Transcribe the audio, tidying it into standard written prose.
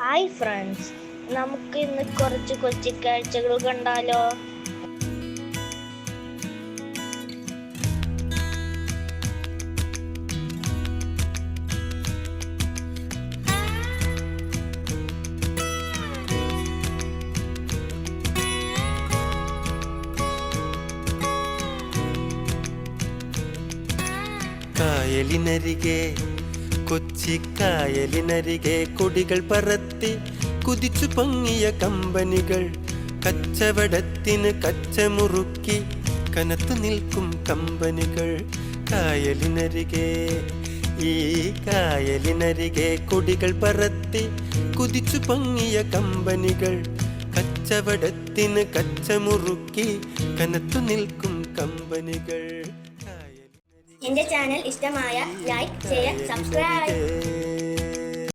Hi friends, നമുക്ക് ഇന്ന് കുറച്ച് കൊച്ചി കാഴ്ചകൾ കണ്ടാലോ? കായലിനരികെ കൊച്ചി കായലിനരികെ കൊടികൾ പറത്തി കുതിച്ചു പൊങ്ങിയ കമ്പനികൾ, കച്ചവടത്തിന് കച്ചമുറുക്കി കനത്തു നിൽക്കും കമ്പനികൾ. കായലിനരികെ ഈ കായലിനരികെ കൊടികൾ പറത്തി കുതിച്ചു പൊങ്ങിയ കമ്പനികൾ, കച്ചവടത്തിന് കച്ചമുറുക്കി കനത്തു നിൽക്കും കമ്പനികൾ. എന്റെ ചാനൽ ഇഷ്ടമായ ലൈക്ക്, ഷെയർ, സബ്സ്ക്രൈബ്.